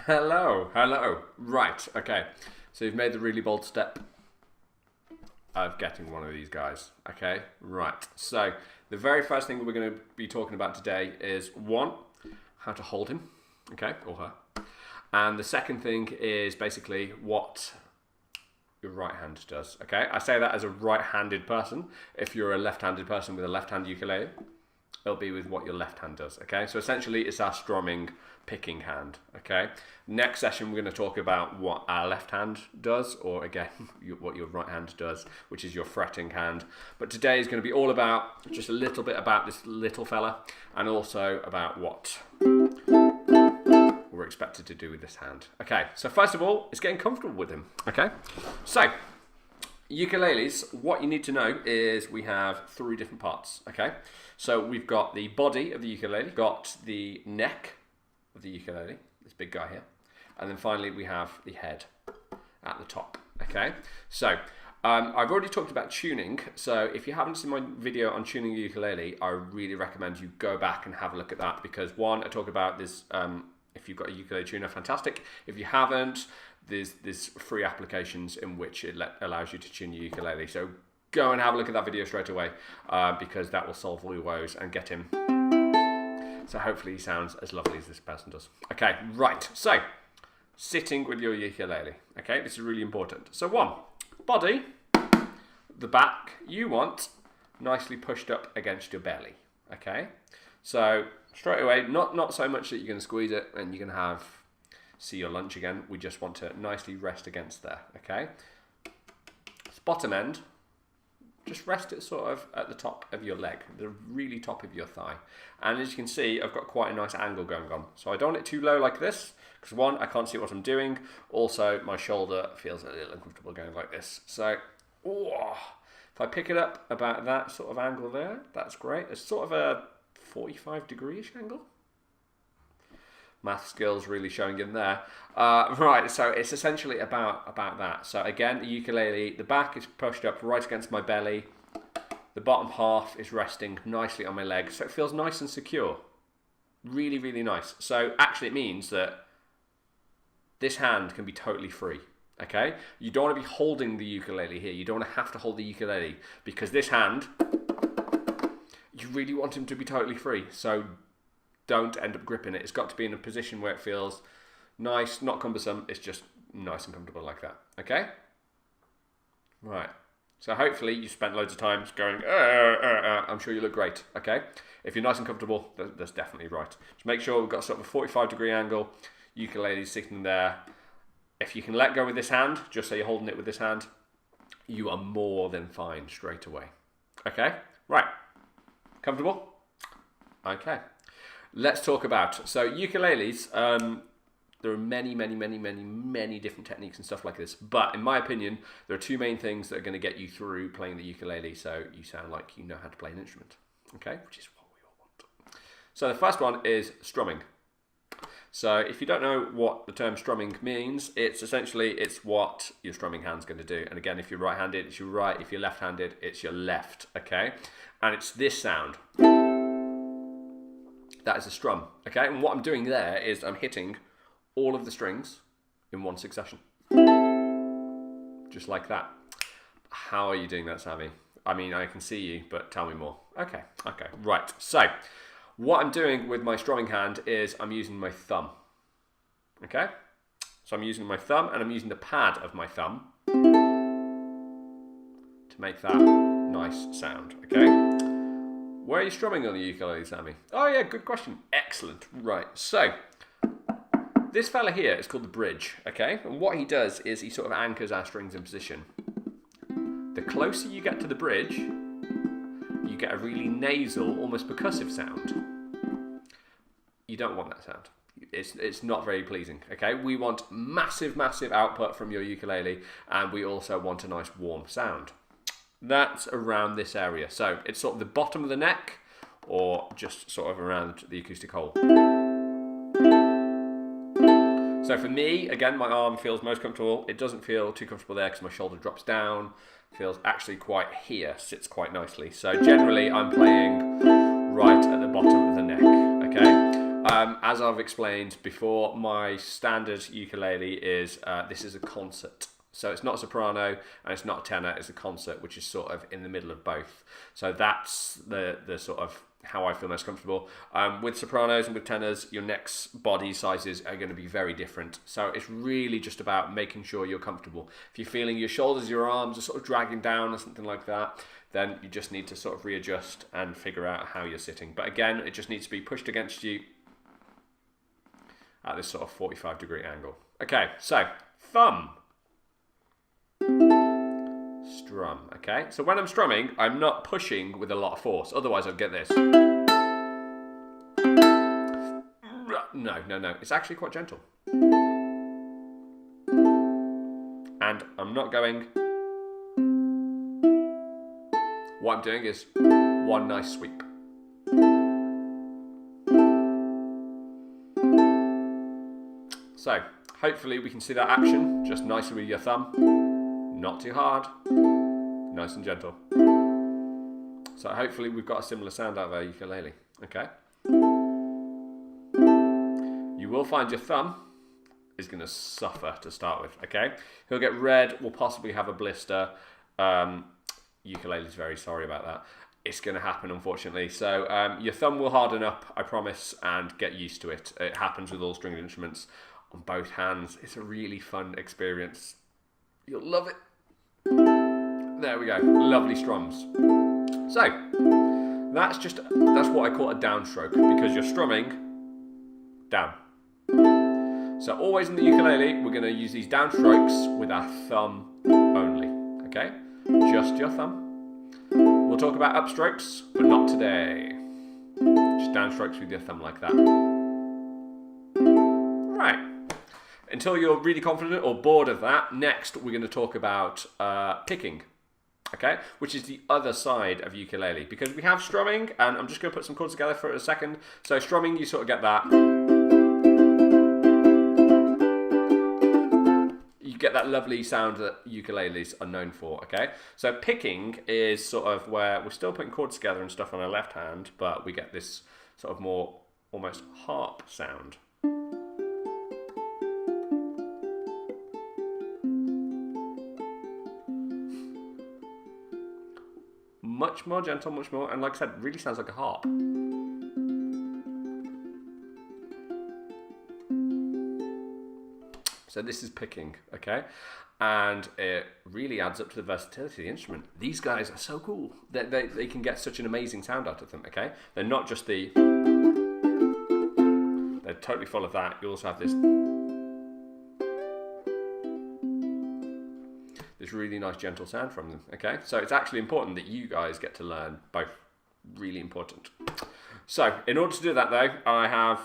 Hello, hello. Right, okay. So you've made the really bold step of getting one of these guys. Okay, right. So the very first thing we're going to be talking about today is one, how to hold him, okay, or her. And the second thing is basically what your right hand does, okay? I say that as a right-handed person. If you're a left-handed person with a left-hand ukulele, it'll be with what your left hand does, okay? So essentially it's our strumming, picking hand, okay? Next session we're going to talk about what our left hand does, or again, what your right hand does, which is your fretting hand. But today is going to be all about, just a little bit about this little fella, and also about what we're expected to do with this hand. Okay, so first of all, it's getting comfortable with him, okay? So, ukuleles, what you need to know is we have three different parts, okay? So we've got the body of the ukulele, got the neck of the ukulele, this big guy here, and then finally we have the head at the top, okay? So I've already talked about tuning, so if you haven't seen my video on tuning a ukulele, I really recommend you go back and have a look at that, because one, I talk about this, if you've got a ukulele tuner, fantastic. If you haven't, there's free applications in which it allows you to tune your ukulele. So go and have a look at that video straight away, because that will solve all your woes and get him. So hopefully he sounds as lovely as this person does. Okay, right. So sitting with your ukulele. Okay, this is really important. So one, body, the back you want nicely pushed up against your belly. Okay, so straight away, not so much that you're going to squeeze it and you're going to see your lunch again. We just want to nicely rest against there, okay? Bottom end, just rest it sort of at the top of your leg, the really top of your thigh. And as you can see, I've got quite a nice angle going on. So I don't want it too low like this, because one, I can't see what I'm doing. Also, my shoulder feels a little uncomfortable going like this. So, if I pick it up about that sort of angle there, that's great. It's sort of a 45-degree-ish angle. Math skills really showing in there. Right, so it's essentially about that. So again, the ukulele, the back is pushed up right against my belly. The bottom half is resting nicely on my leg, so it feels nice and secure. Really, really nice. So actually it means that this hand can be totally free, okay? You don't want to be holding the ukulele here. You don't want to have to hold the ukulele, because this hand, you really want him to be totally free. So don't end up gripping it. It's got to be in a position where it feels nice, not cumbersome. It's just nice and comfortable like that. Okay? Right. So hopefully you spent loads of time going, I'm sure you look great. Okay? If you're nice and comfortable, that's definitely right. Just make sure we've got sort of a 45-degree angle. Ukulele sitting there. If you can let go with this hand, just so you're holding it with this hand, you are more than fine straight away. Okay? Right. Comfortable? Okay. Let's talk about, so ukuleles, there are many different techniques and stuff like this, but in my opinion, there are two main things that are going to get you through playing the ukulele, so you sound like you know how to play an instrument, okay, which is what we all want. So the first one is strumming. So if you don't know what the term strumming means, it's what your strumming hand's going to do. And again, if you're right-handed, it's your right. If you're left-handed, it's your left, okay? And it's this sound. That is a strum, okay? And what I'm doing there is I'm hitting all of the strings in one succession. Just like that. How are you doing that, Sammy? I mean, I can see you, but tell me more. Okay, right. So, what I'm doing with my strumming hand is I'm using my thumb, okay? So I'm using my thumb and I'm using the pad of my thumb to make that nice sound, okay? Where are you strumming on the ukulele, Sammy? Oh yeah, good question. Excellent. Right, so this fella here is called the bridge, okay? And what he does is he sort of anchors our strings in position. The closer you get to the bridge, you get a really nasal, almost percussive sound. You don't want that sound. It's not very pleasing, okay? We want massive output from your ukulele, and we also want a nice warm sound. That's around this area. So it's sort of the bottom of the neck, or just sort of around the acoustic hole. So for me, again, my arm feels most comfortable. It doesn't feel too comfortable there because my shoulder drops down. It feels actually quite here, sits quite nicely. So generally I'm playing right at the bottom of the neck, okay? as I've explained before, my standard ukulele is, this is a concert. So it's not a soprano and it's not a tenor, it's a concert, which is sort of in the middle of both. So that's the sort of how I feel most comfortable. With sopranos and with tenors, your neck's body sizes are going to be very different. So it's really just about making sure you're comfortable. If you're feeling your shoulders, your arms are sort of dragging down or something like that, then you just need to sort of readjust and figure out how you're sitting. But again, it just needs to be pushed against you at this sort of 45-degree angle. Okay, so thumb. Strum, okay? So when I'm strumming, I'm not pushing with a lot of force. Otherwise, I'd get this. No. It's actually quite gentle. And I'm not going... What I'm doing is one nice sweep. So, hopefully we can see that action just nicely with your thumb. Not too hard. Nice and gentle. So hopefully we've got a similar sound out of our ukulele. Okay. You will find your thumb is going to suffer to start with. Okay. He'll get red. We'll possibly have a blister. Ukulele's very sorry about that. It's going to happen, unfortunately. So your thumb will harden up, I promise, and get used to it. It happens with all stringed instruments on both hands. It's a really fun experience. You'll love it. There we go. Lovely strums. So that's what I call a downstroke, because you're strumming down. So always in the ukulele, we're going to use these downstrokes with our thumb only. Okay? Just your thumb. We'll talk about upstrokes, but not today. Just downstrokes with your thumb like that. Right. Until you're really confident or bored of that, next we're going to talk about picking. Okay, which is the other side of ukulele, because we have strumming, and I'm just going to put some chords together for a second. So strumming, you sort of get that. You get that lovely sound that ukuleles are known for, okay? So picking is sort of where we're still putting chords together and stuff on our left hand, but we get this sort of more almost harp sound. Much more gentle, much more, and like I said, really sounds like a harp. So this is picking, okay? And it really adds up to the versatility of the instrument. These guys are so cool. They can get such an amazing sound out of them, okay? They're not just the... They're totally full of that. You also have this really nice gentle sound from them, okay? So it's actually important that you guys get to learn both. Really important. So in order to do that though, I have,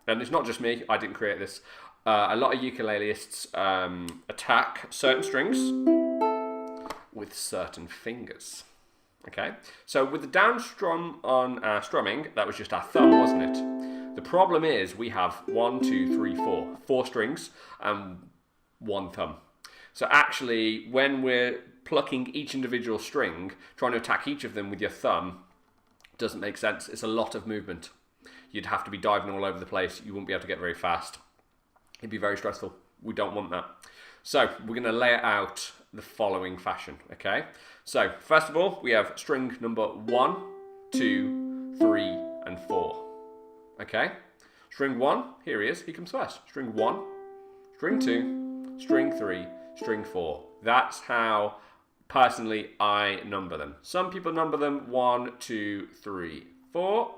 and it's not just me, I didn't create this, a lot of ukulelists attack certain strings with certain fingers, okay? So with the down strum on our strumming, that was just our thumb, wasn't it? The problem is we have 1, 2, 3, 4. 4 strings and 1 thumb. So actually, when we're plucking each individual string, trying to attack each of them with your thumb doesn't make sense. It's a lot of movement. You'd have to be diving all over the place. You wouldn't be able to get very fast. It'd be very stressful. We don't want that. So we're going to lay it out the following fashion, okay? So first of all, we have string number 1, 2, 3, and 4, okay? String 1, here he is. He comes first. String 1, string 2, string 3, string 4. That's how, personally, I number them. Some people number them 1, 2, 3, 4.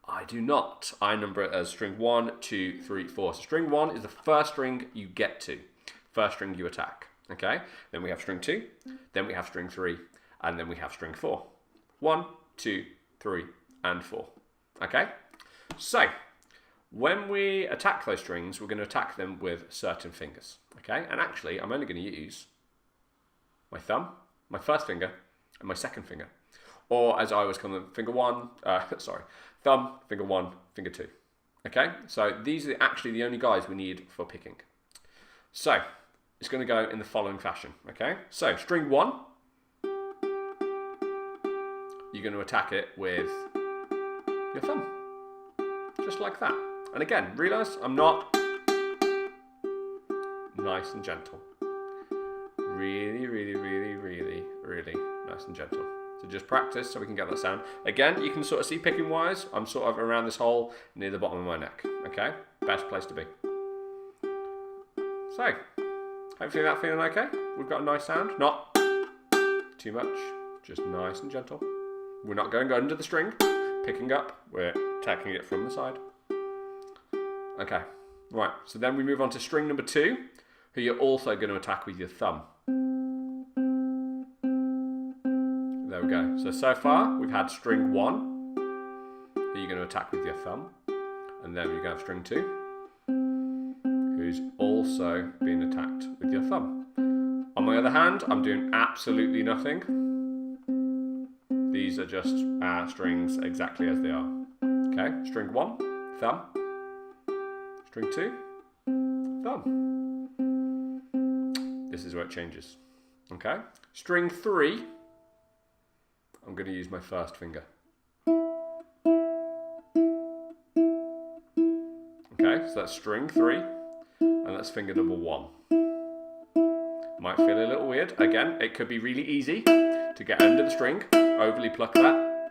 I do not. I number it as string 1, 2, 3, 4. So string 1 is the first string you get to. First string you attack. Okay? Then we have string 2. Then we have string 3. And then we have string 4. 1, 2, 3, and 4. Okay? So, when we attack those strings, we're going to attack them with certain fingers, okay? And actually, I'm only going to use my thumb, my first finger, and my second finger. Or as I always call them, thumb, finger 1, finger 2. Okay? So these are actually the only guys we need for picking. So, it's going to go in the following fashion, okay? So, string 1, you're going to attack it with your thumb. Just like that. And again, realize I'm not nice and gentle. Really, really, really, really, really nice and gentle. So just practice so we can get that sound. Again, you can sort of see picking wise, I'm sort of around this hole near the bottom of my neck. Okay? Best place to be. So, hopefully that's feeling okay. We've got a nice sound. Not too much. Just nice and gentle. We're not going under the string. Picking up. We're attacking it from the side. Okay. Right. So then we move on to string number 2, who you're also going to attack with your thumb. There we go. So far, we've had string 1, who you're going to attack with your thumb. And then you're going to have string 2, who's also being attacked with your thumb. On my other hand, I'm doing absolutely nothing. These are just strings exactly as they are. Okay, string 1, thumb. String 2, thumb. This is where it changes. Okay, string 3, I'm going to use my first finger. Okay, so that's string 3, and that's finger number 1. Might feel a little weird. Again, it could be really easy to get under the string, overly pluck that.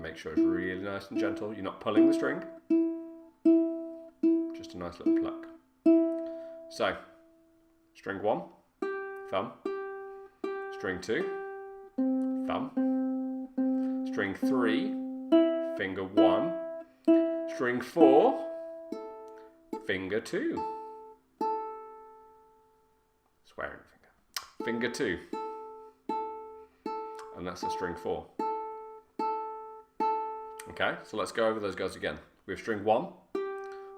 Make sure it's really nice and gentle. You're not pulling the string. Just a nice little pluck. So, string 1, thumb. String 2, thumb. String 3, finger 1. String 4, finger 2. Swearing finger. Finger 2. And that's a string 4. Okay, so let's go over those guys again. We have string 1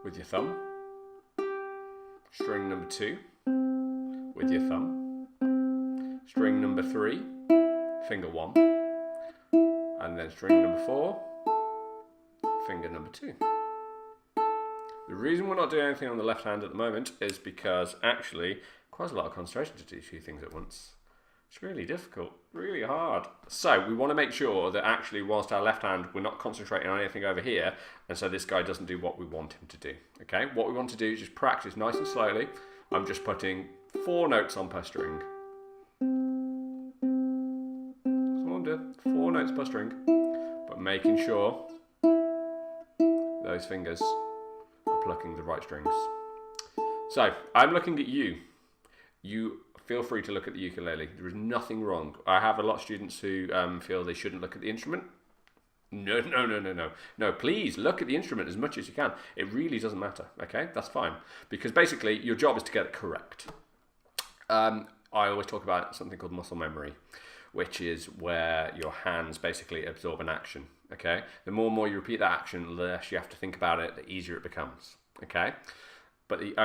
with your thumb. String number 2 with your thumb. String number 3, finger 1. And then string number 4, finger number 2. The reason we're not doing anything on the left hand at the moment is because actually quite a lot of concentration to do 2 things at once. It's really difficult, really hard. So we want to make sure that actually whilst our left hand, we're not concentrating on anything over here, and so this guy doesn't do what we want him to do. Okay, what we want to do is just practice nice and slowly. I'm just putting 4 notes on per string. That's all I'm doing, 4 notes per string, but making sure those fingers are plucking the right strings. So I'm looking at you. You feel free to look at the ukulele. There is nothing wrong. I have a lot of students who feel they shouldn't look at the instrument. No. No, please look at the instrument as much as you can. It really doesn't matter, okay? That's fine. Because basically, your job is to get it correct. I always talk about something called muscle memory, which is where your hands basically absorb an action, okay? The more and more you repeat that action, the less you have to think about it, the easier it becomes, okay? But the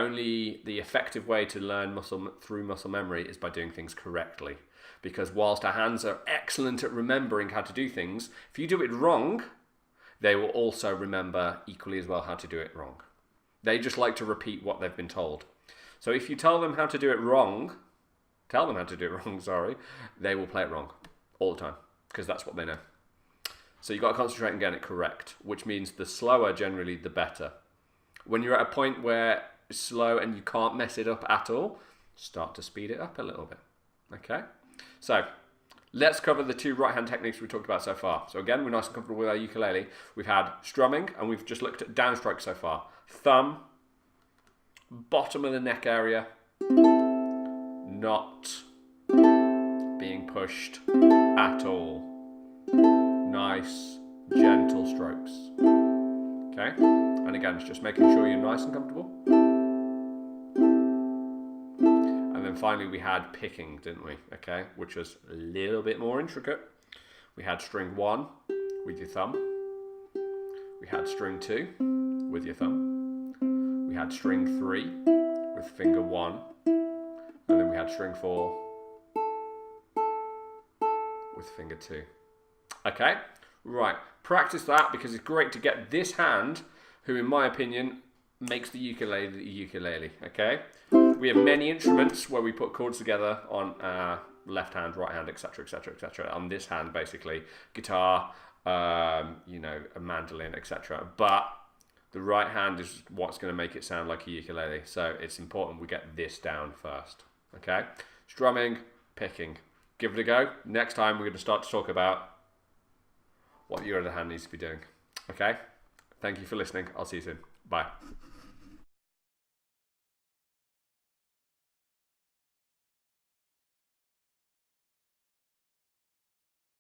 effective way to learn through muscle memory is by doing things correctly. Because whilst our hands are excellent at remembering how to do things, if you do it wrong, they will also remember equally as well how to do it wrong. They just like to repeat what they've been told. So if you tell them how to do it wrong, they will play it wrong all the time, because that's what they know. So you've got to concentrate on getting it correct, which means the slower generally the better. When you're at a point where it's slow and you can't mess it up at all, start to speed it up a little bit. Okay? So, let's cover the 2 right-hand techniques we talked about so far. So again, we're nice and comfortable with our ukulele. We've had strumming, and we've just looked at downstroke so far. Thumb, bottom of the neck area, not being pushed at all. Nice, gentle strokes. Okay? And again, it's just making sure you're nice and comfortable. And then finally we had picking, didn't we? Okay, which was a little bit more intricate. We had string 1 with your thumb. We had string 2 with your thumb. We had string 3 with finger 1. And then we had string 4 with finger 2. Okay, right. Practice that, because it's great to get this hand, who in my opinion makes the ukulele, okay? We have many instruments where we put chords together on left hand, right hand, etc, etc, etc. On this hand, basically, guitar, a mandolin, etc. But The right hand is what's going to make it sound like a ukulele. So it's important we get this down first. Okay? Strumming, picking. Give it a go. Next time we're going to start to talk about what your other hand needs to be doing. Okay? Thank you for listening. I'll see you soon. Bye.